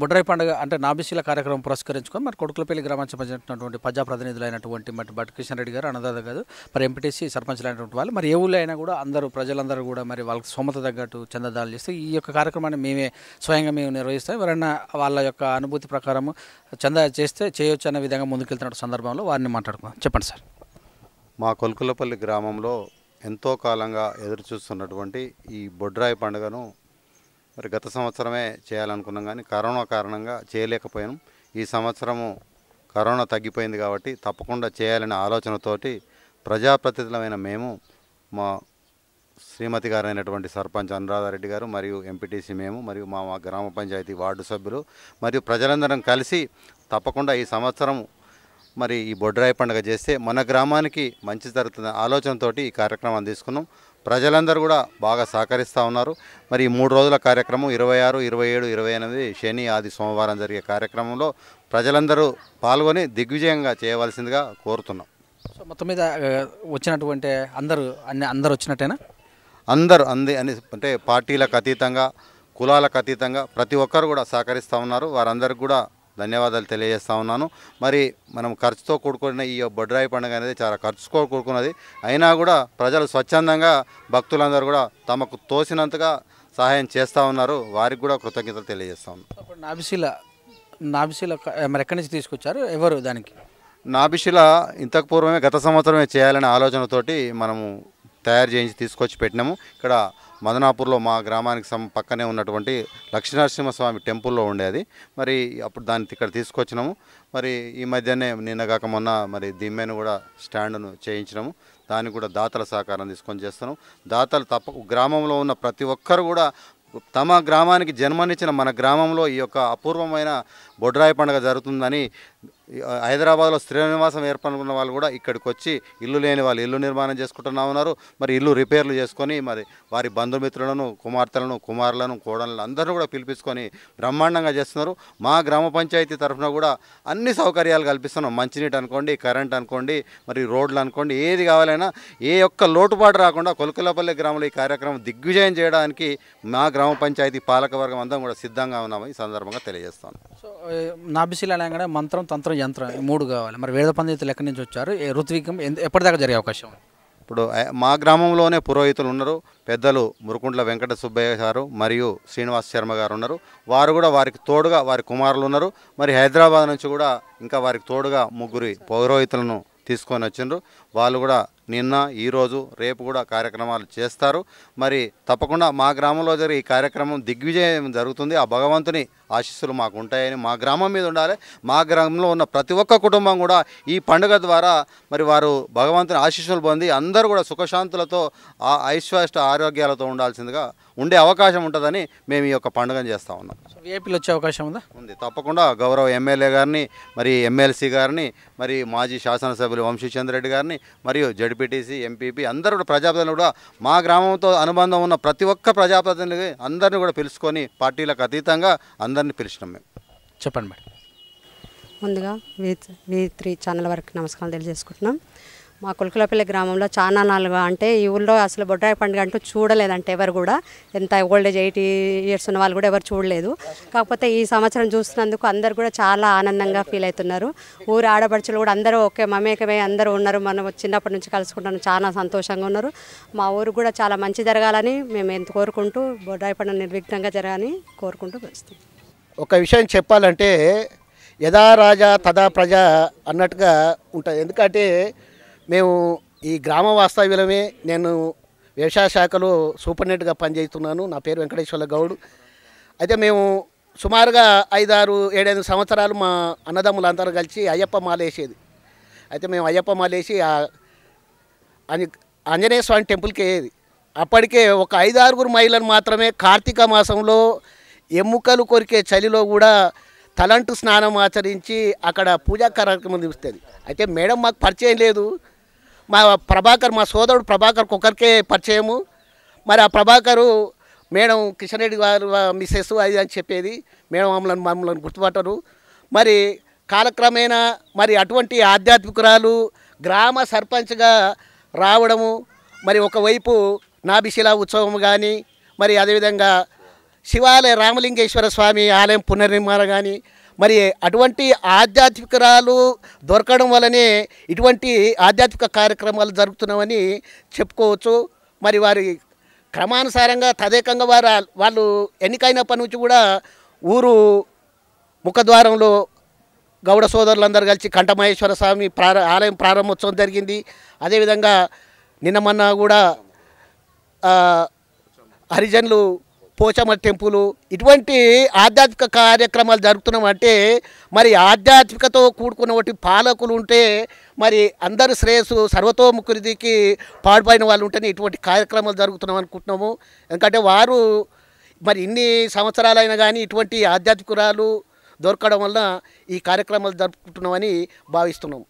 బొడ్రాయి పండుగ అంటే నాబిసీల కార్యక్రమం పురస్కరించుకొని మరి కొడుకులపల్లి గ్రామానికి సంబంధించినటువంటి ప్రజాప్రతినిధులైనటువంటి మరి బట్టి కిషన్ రెడ్డి గారు అన్నదాత గారు మరి ఎంపీటీసీ సర్పంచ్లు అయినటువంటి వాళ్ళు మరి ఏ ఊళ్ళో అయినా కూడా అందరూ ప్రజలందరూ కూడా మరి వాళ్ళకి సొమ్మత తగ్గట్టు చందాదాలు చేస్తే ఈ యొక్క కార్యక్రమాన్ని స్వయంగా మేము నిర్వహిస్తాం. ఎవరైనా వాళ్ళ యొక్క అనుభూతి ప్రకారం చందా చేస్తే చేయొచ్చు అనే విధంగా ముందుకెళ్తున్న సందర్భంలో వారిని మాట్లాడుకుందాం. చెప్పండి సార్. మా కొలుకులపల్లి గ్రామంలో ఎంతో కాలంగా ఎదురు చూస్తున్నటువంటి ఈ బొడ్రాయి పండుగను మరి గత సంవత్సరమే చేయాలనుకున్నాం, కానీ కరోనా కారణంగా చేయలేకపోయాం. ఈ సంవత్సరము కరోనా తగ్గిపోయింది కాబట్టి తప్పకుండా చేయాలనే ఆలోచనతోటి ప్రజాప్రతినిధులమైన మేము, మా శ్రీమతి గారు అయినటువంటి సర్పంచ్ అనురాధారెడ్డి గారు మరియు ఎంపీటీసీ మేము మరియు మా గ్రామ పంచాయతీ వార్డు సభ్యులు మరియు ప్రజలందరం కలిసి తప్పకుండా ఈ సంవత్సరం మరి ఈ బొడ్రాయి పండుగ చేస్తే మన గ్రామానికి మంచి జరుగుతున్న ఆలోచనతోటి ఈ కార్యక్రమాన్ని తీసుకున్నాం. ప్రజలందరూ కూడా బాగా సహకరిస్తూ ఉన్నారు. మరి ఈ 3 రోజుల కార్యక్రమం 26, 27, 28 శని ఆది సోమవారం జరిగే కార్యక్రమంలో ప్రజలందరూ పాల్గొని దిగ్విజయంగా చేయవలసిందిగా కోరుతున్నాం. సో మొత్తం మీద వచ్చినటువంటి అందరూ వచ్చినట్టేనా? అందరూ అంటే పార్టీలకు అతీతంగా, కులాలకు అతీతంగా ప్రతి ఒక్కరు కూడా సహకరిస్తూ ఉన్నారు. వారందరికీ కూడా ధన్యవాదాలు తెలియజేస్తూ ఉన్నాను. మరి మనం ఖర్చుతో కూడుకున్న ఈ బొడ్రాయి పండుగ అనేది చాలా ఖర్చుతో కూడుకున్నది. అయినా కూడా ప్రజలు స్వచ్ఛందంగా, భక్తులందరూ కూడా తమకు తోసినంతగా సహాయం చేస్తూ ఉన్నారు. వారికి కూడా కృతజ్ఞతలు తెలియజేస్తూ ఉన్నాను. నాబిసీల మరి ఎక్కడి నుంచి తీసుకొచ్చారు, ఎవరు దానికి? నాబిషిల ఇంతకు పూర్వమే గత సంవత్సరమే చేయాలనే ఆలోచనతోటి మనము తయారు చేయించి తీసుకొచ్చి పెట్టినాము. ఇక్కడ మదనాపూర్లో మా గ్రామానికి పక్కనే ఉన్నటువంటి లక్ష్మీనరసింహస్వామి టెంపుల్లో ఉండేది. మరి అప్పుడు దాన్ని ఇక్కడ తీసుకొచ్చినాము. మరి ఈ మధ్యనే నిన్నగాక మొన్న మరి దిమ్మెను కూడా స్టాండ్ను చేయించినాము. దానికి కూడా దాతల సహకారం తీసుకొని చేస్తున్నాం. దాతలు గ్రామంలో ఉన్న ప్రతి ఒక్కరు కూడా తమ గ్రామానికి జన్మనిచ్చిన మన గ్రామంలో ఈ యొక్క అపూర్వమైన బొడ్రాయి పండుగ జరుగుతుందని హైదరాబాద్లో స్థిర నివాసం ఏర్పడుకున్న వాళ్ళు కూడా ఇక్కడికి వచ్చి ఇల్లు లేని వాళ్ళు ఇల్లు నిర్మాణం చేసుకుంటున్నా ఉన్నారు. మరి ఇల్లు రిపేర్లు చేసుకొని మరి వారి బంధుమిత్రులను, కుమార్తెలను, కుమారులను, కోడలను అందరూ కూడా పిలిపించుకొని బ్రహ్మాండంగా చేస్తున్నారు. మా గ్రామ పంచాయతీ తరఫున కూడా అన్ని సౌకర్యాలు కల్పిస్తున్నాం. మంచినీటి అనుకోండి, కరెంట్ అనుకోండి, మరి రోడ్లు అనుకోండి, ఏది కావాలైనా ఏ ఒక్క లోటుపాటు రాకుండా కొలుకులపల్లి గ్రామంలో ఈ కార్యక్రమం దిగ్విజయం చేయడానికి మా గ్రామ పంచాయతీ పాలకవర్గం అందరం కూడా సిద్ధంగా ఉన్నాము. ఈ సందర్భంగా తెలియజేస్తాను. సో నాబిసీలు అనగానే మంత్రం, తంత్రం, యంత్రం 3 కావాలి. మరి వేద పండితులు ఎక్కడి నుంచి వచ్చారు? ఋత్వికం ఎప్పటిదాకా జరిగే అవకాశం? ఇప్పుడు మా గ్రామంలోనే పురోహితులు ఉన్నారు. పెద్దలు మురుకుంట్ల వెంకట సుబ్బయ్య గారు మరియు శ్రీనివాస్ శర్మ గారు ఉన్నారు. వారు కూడా వారికి తోడుగా వారి కుమారులు ఉన్నారు. మరి హైదరాబాద్ నుంచి కూడా ఇంకా వారికి తోడుగా 3 పురోహితులను తీసుకొని వచ్చిండ్రు. వాళ్ళు కూడా నిన్న, ఈరోజు, రేపు కూడా కార్యక్రమాలు చేస్తారు. మరి తప్పకుండా మా గ్రామంలో జరిగే ఈ కార్యక్రమం దిగ్విజయం జరుగుతుంది. ఆ భగవంతుని ఆశీస్సులు మాకు ఉంటాయని, మా గ్రామం మీద ఉండాలి. మా గ్రామంలో ఉన్న ప్రతి ఒక్క కుటుంబం కూడా ఈ పండుగ ద్వారా మరి వారు భగవంతుని ఆశీస్సులు పొంది అందరూ కూడా సుఖశాంతులతో, ఐశ్వర్య ఆరోగ్యాలతో ఉండాల్సిందిగా ఉండే అవకాశం ఉంటుందని మేము ఈ యొక్క పండుగను చేస్తూ ఉన్నాం. విఐపీలు వచ్చే అవకాశం ఉందా? ఉంది. తప్పకుండా గౌరవ ఎమ్మెల్యే గారిని, మరి ఎమ్మెల్సీ గారిని, మరి మాజీ శాసనసభ్యులు వంశీచంద్రెడ్డి గారిని మరియు జడ్పీటీసీ, ఎంపీపీ అందరూ కూడా ప్రజాప్రతినిధులు కూడా మా గ్రామంతో అనుబంధం ఉన్న ప్రతి ఒక్క ప్రజాప్రతినిధి అందరినీ కూడా పిలుచుకొని పార్టీలకు అతీతంగా అందరినీ పిలిచినాం మేము. చెప్పండి మేడం. ముందుగా V3 ఛానల్ వరకు నమస్కారం తెలియజేసుకుంటున్నాం. మా కొలుకులపల్లి గ్రామంలో చాలా నాలుగు అంటే ఈ ఊళ్ళో అసలు బొడ్రాయి పండుగ అంటూ చూడలేదంటే ఎవరు కూడా, ఎంత ఓల్డేజ్ 80 years ఉన్న వాళ్ళు కూడా ఎవరు చూడలేదు. కాకపోతే ఈ సంవత్సరం చూస్తున్నందుకు అందరు కూడా చాలా ఆనందంగా ఫీల్ అవుతున్నారు. ఊరు ఆడపడుచులు కూడా అందరూ ఒకే మమేకమై అందరూ ఉన్నారు. మనం చిన్నప్పటి నుంచి కలుసుకుంటాను, చాలా సంతోషంగా ఉన్నారు. మా ఊరు కూడా చాలా మంచి జరగాలని మేము ఎంత కోరుకుంటూ బొడ్రాయి పండుగ నిర్విఘ్నంగా జరగాలని కోరుకుంటూ వస్తాం. ఒక విషయం చెప్పాలంటే యథా రాజా తదా ప్రజ అన్నట్టుగా ఉంటుంది. ఎందుకంటే మేము ఈ గ్రామ వాస్తవ్యులమే. నేను వ్యవసాయ శాఖలో సూపరింటెండెంట్గా పనిచేస్తున్నాను. నా పేరు వెంకటేశ్వర గౌడ్. అయితే మేము సుమారుగా 5, 6, 7 సంవత్సరాలు మా అన్నదమ్ములందరూ కలిసి అయ్యప్ప మాలేసేది. అయితే మేము అయ్యప్ప మాలేసి ఆంజనేయ స్వామి టెంపుల్కి అయ్యేది. అప్పటికే ఒక 5, 6 మహిళలు మాత్రమే కార్తీక మాసంలో ఎముకలు కొరికే చలిలో కూడా తలంటు స్నానం ఆచరించి అక్కడ పూజా కార్యక్రమం చూస్తుంది. అయితే మేడం మాకు పరిచయం లేదు. మా సోదరుడు ప్రభాకర్ ఒకరికే పరిచయము. మరి ఆ ప్రభాకరు మేడం కిషన్ రెడ్డి గారు మిస్సెస్ అది అని చెప్పేది. మేడం మమ్మల్ని గుర్తుపట్టరు. మరి కాలక్రమేణా మరి అటువంటి ఆధ్యాత్మికురాలు గ్రామ సర్పంచ్గా రావడము, మరి ఒకవైపు నాభిశిలా ఉత్సవం కానీ, మరి అదేవిధంగా శివాలయ రామలింగేశ్వర స్వామి ఆలయం పునర్నిర్మాణం కానీ మరి అటువంటి ఆధ్యాత్మికరాలు దొరకడం వల్లనే ఇటువంటి ఆధ్యాత్మిక కార్యక్రమాలు జరుగుతున్నామని చెప్పుకోవచ్చు. మరి వారి క్రమానుసారంగా తదేకంగా వాళ్ళు ఎన్నికైనప్పటి నుంచి కూడా ఊరు ముఖద్వారంలో గౌడ సోదరులందరూ కలిసి కంఠమహేశ్వర స్వామి ఆలయం ప్రారంభోత్సవం జరిగింది. అదేవిధంగా నిన్న మొన్న కూడా హరిజనులు పోచమ్మ టెంపుల్ ఇటువంటి ఆధ్యాత్మిక కార్యక్రమాలు జరుగుతున్నామంటే మరి ఆధ్యాత్మికతో కూడుకున్న ఒకటి పాలకులు ఉంటే మరి అందరి శ్రేయస్సు సర్వతోముఖుడికి పాడుపడిన వాళ్ళు ఉంటేనే ఇటువంటి కార్యక్రమాలు జరుగుతున్నాం అనుకుంటున్నాము. ఎందుకంటే వారు మరి ఇన్ని సంవత్సరాలైనా కానీ ఇటువంటి ఆధ్యాత్మికురాలు దొరకడం వల్ల ఈ కార్యక్రమాలు జరుపుకుంటున్నామని భావిస్తున్నాం.